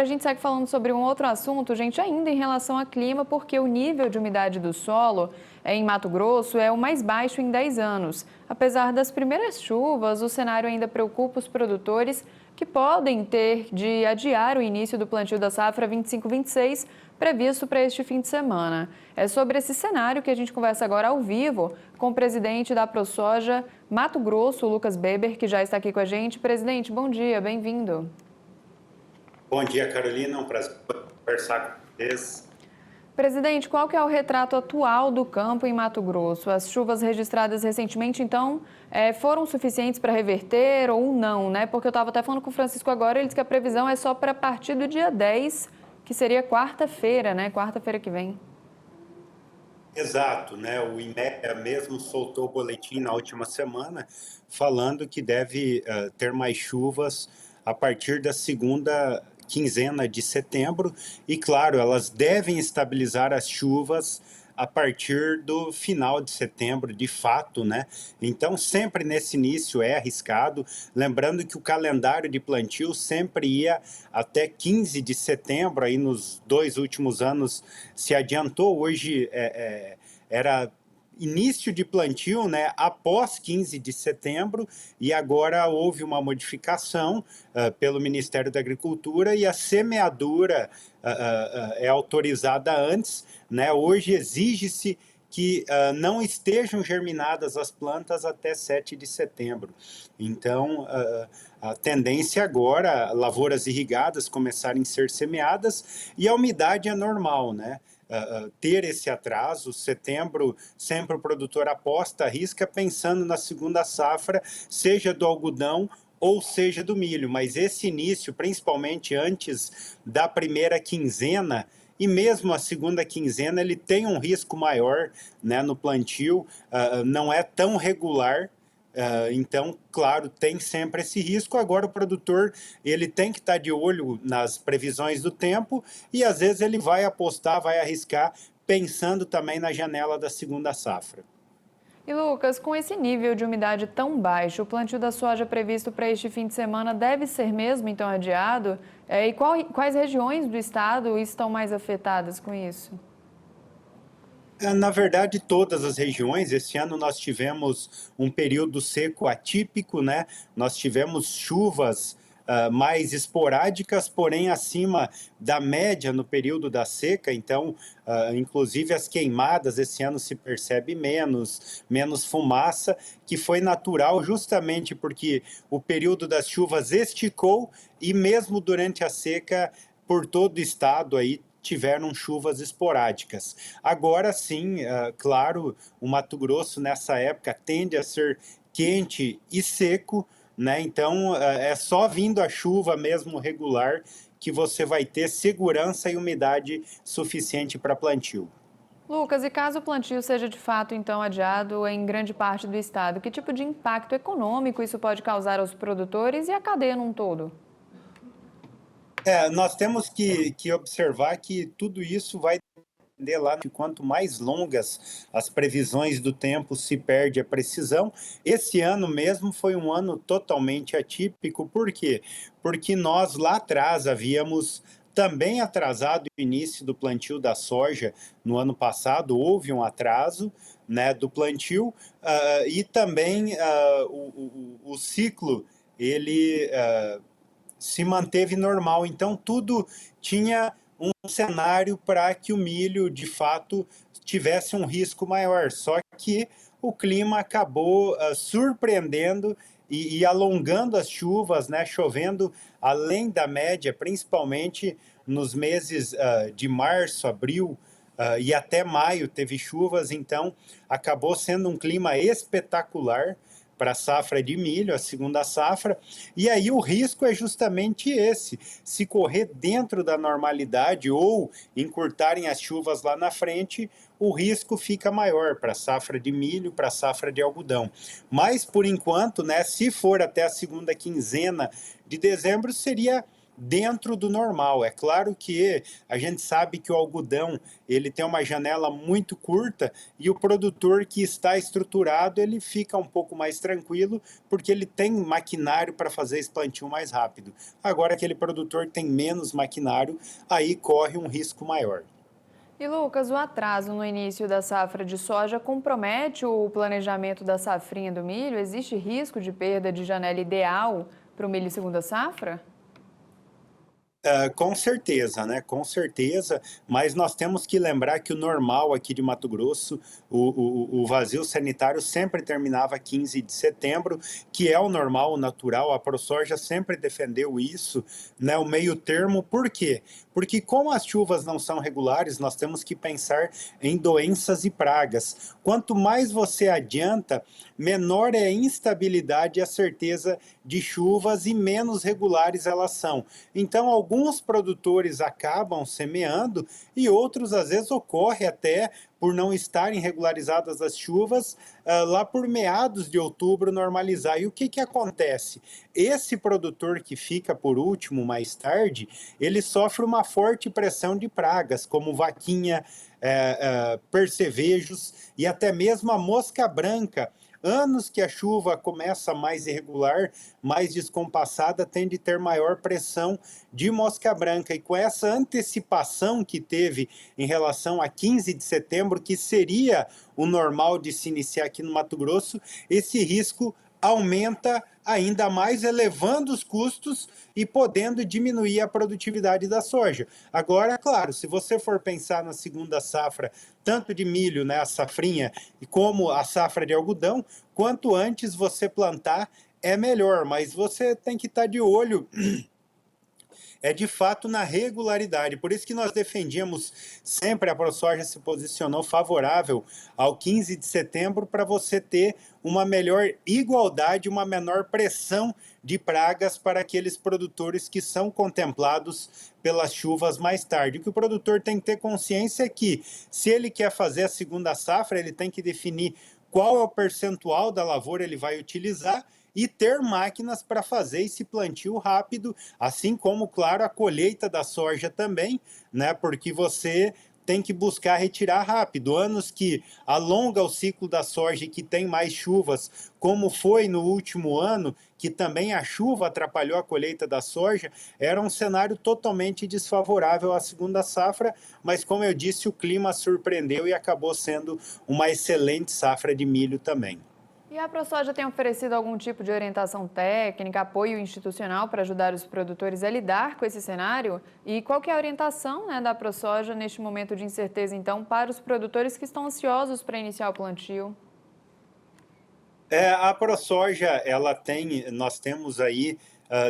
a gente segue falando sobre um outro assunto, gente, ainda em relação ao clima, porque o nível de umidade do solo em Mato Grosso é o mais baixo em 10 anos. Apesar das primeiras chuvas, o cenário ainda preocupa os produtores que podem ter de adiar o início do plantio da safra 25/26, previsto para este fim de semana. É sobre esse cenário que a gente conversa agora ao vivo com o presidente da ProSoja Mato Grosso, Lucas Beber, que já está aqui com a gente. Presidente, bom dia, bem-vindo. Bom dia, Carolina. É um prazer conversar com vocês. Presidente, qual que é o retrato atual do campo em Mato Grosso? As chuvas registradas recentemente, então, foram suficientes para reverter ou não, né? Porque eu estava até falando com o Francisco agora, ele disse que a previsão é só para a partir do dia 10, que seria quarta-feira, né? Quarta-feira que vem. Exato, né? O IMEA mesmo soltou o boletim na última semana falando que deve ter mais chuvas a partir da segunda quinzena de setembro e, claro, elas devem estabilizar as chuvas a partir do final de setembro, de fato, né? Então, sempre nesse início é arriscado, lembrando que o calendário de plantio sempre ia até 15 de setembro, aí nos 2 últimos anos se adiantou, hoje era início de plantio, né, após 15 de setembro, e agora houve uma modificação pelo Ministério da Agricultura e a semeadura é autorizada antes, né? Hoje exige-se que não estejam germinadas as plantas até 7 de setembro. Então, a tendência agora, lavouras irrigadas começarem a ser semeadas, e a umidade é normal, né? Ter esse atraso, setembro, sempre o produtor aposta, arrisca pensando na segunda safra, seja do algodão ou seja do milho, mas esse início, principalmente antes da primeira quinzena, e mesmo a segunda quinzena, ele tem um risco maior, né, no plantio, não é tão regular. Então, claro, tem sempre esse risco. Agora o produtor ele tem que estar de olho nas previsões do tempo e às vezes ele vai apostar, vai arriscar, pensando também na janela da segunda safra. E Lucas, com esse nível de umidade tão baixo, o plantio da soja previsto para este fim de semana deve ser mesmo então adiado? E quais regiões do estado estão mais afetadas com isso? Na verdade, todas as regiões. Esse ano nós tivemos um período seco atípico, né? Nós tivemos chuvas mais esporádicas, porém acima da média no período da seca. Então, inclusive as queimadas esse ano se percebe menos fumaça, que foi natural justamente porque o período das chuvas esticou e mesmo durante a seca, por todo o estado aí, tiveram chuvas esporádicas. Agora sim, claro, o Mato Grosso nessa época tende a ser quente e seco, né? Então é só vindo a chuva mesmo regular que você vai ter segurança e umidade suficiente para plantio. Lucas, e caso o plantio seja de fato então adiado em grande parte do estado, que tipo de impacto econômico isso pode causar aos produtores e à cadeia num todo? Nós temos que observar que tudo isso vai depender lá de quanto mais longas as previsões do tempo se perde a precisão. Esse ano mesmo foi um ano totalmente atípico, por quê? Porque nós lá atrás havíamos também atrasado o início do plantio da soja no ano passado, houve um atraso, né, do plantio, e também o ciclo ele se manteve normal. Então, tudo tinha um cenário para que o milho, de fato, tivesse um risco maior. Só que o clima acabou surpreendendo e alongando as chuvas, né? Chovendo além da média, principalmente nos meses de março, abril, e até maio teve chuvas, então acabou sendo um clima espetacular para a safra de milho, a segunda safra, e aí o risco é justamente esse, se correr dentro da normalidade ou encurtarem as chuvas lá na frente, o risco fica maior para a safra de milho, para a safra de algodão. Mas, por enquanto, né, se for até a segunda quinzena de dezembro, seria dentro do normal. É claro que a gente sabe que o algodão ele tem uma janela muito curta e o produtor que está estruturado ele fica um pouco mais tranquilo porque ele tem maquinário para fazer esse plantio mais rápido. Agora aquele produtor que tem menos maquinário, aí corre um risco maior. E Lucas, o atraso no início da safra de soja compromete o planejamento da safrinha do milho? Existe risco de perda de janela ideal para o milho segunda safra? Com certeza, né? Com certeza, mas nós temos que lembrar que o normal aqui de Mato Grosso, o vazio sanitário sempre terminava 15 de setembro, que é o normal, o natural. A ProSoja sempre defendeu isso, né? O meio termo, por quê? Porque como as chuvas não são regulares, nós temos que pensar em doenças e pragas. Quanto mais você adianta, menor é a instabilidade e a certeza de chuvas e menos regulares elas são. Então, alguns produtores acabam semeando e outros, às vezes, ocorre até por não estarem regularizadas as chuvas, lá por meados de outubro normalizar. E o que acontece? Esse produtor que fica por último, mais tarde, ele sofre uma forte pressão de pragas, como vaquinha, percevejos e até mesmo a mosca branca. Anos que a chuva começa mais irregular, mais descompassada, tende a ter maior pressão de mosca branca. E com essa antecipação que teve em relação a 15 de setembro, que seria o normal de se iniciar aqui no Mato Grosso, esse risco aumenta ainda mais, elevando os custos e podendo diminuir a produtividade da soja. Agora, claro, se você for pensar na segunda safra, tanto de milho, né, a safrinha, como a safra de algodão, quanto antes você plantar, é melhor, mas você tem que estar de olho de fato na regularidade. Por isso que nós defendíamos sempre, a ProSoja se posicionou favorável ao 15 de setembro para você ter uma melhor igualdade, uma menor pressão de pragas para aqueles produtores que são contemplados pelas chuvas mais tarde. O que o produtor tem que ter consciência é que, se ele quer fazer a segunda safra, ele tem que definir qual é o percentual da lavoura ele vai utilizar e ter máquinas para fazer esse plantio rápido, assim como, claro, a colheita da soja também, né? Porque você tem que buscar retirar rápido. Anos que alonga o ciclo da soja e que tem mais chuvas, como foi no último ano, que também a chuva atrapalhou a colheita da soja, era um cenário totalmente desfavorável à segunda safra, mas como eu disse, o clima surpreendeu e acabou sendo uma excelente safra de milho também. E a ProSoja tem oferecido algum tipo de orientação técnica, apoio institucional para ajudar os produtores a lidar com esse cenário? E qual que é a orientação, né, da ProSoja neste momento de incerteza, então, para os produtores que estão ansiosos para iniciar o plantio? A ProSoja, nós temos aí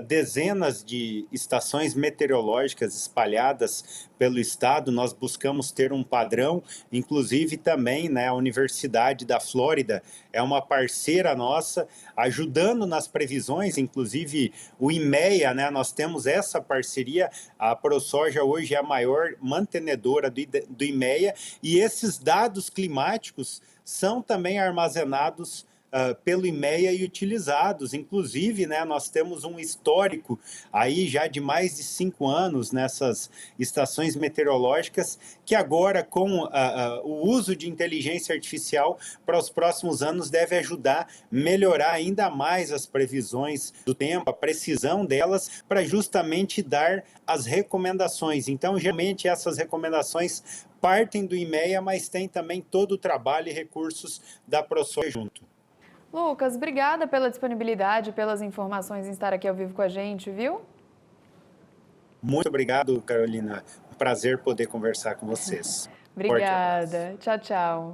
dezenas de estações meteorológicas espalhadas pelo estado. Nós buscamos ter um padrão, inclusive também, né, a Universidade da Flórida é uma parceira nossa, ajudando nas previsões, inclusive o IMEA, né, nós temos essa parceria. A ProSoja hoje é a maior mantenedora do IMEA, e esses dados climáticos são também armazenados pelo IMEA e utilizados. Inclusive, né, nós temos um histórico aí já de mais de 5 anos nessas estações meteorológicas, que agora, com o uso de inteligência artificial para os próximos anos, deve ajudar a melhorar ainda mais as previsões do tempo, a precisão delas, para justamente dar as recomendações. Então, geralmente, essas recomendações partem do IMEA, mas tem também todo o trabalho e recursos da ProSoja junto. Lucas, obrigada pela disponibilidade, pelas informações em estar aqui ao vivo com a gente, viu? Muito obrigado, Carolina. Um prazer poder conversar com vocês. Forte abraço. Obrigada. Tchau, tchau.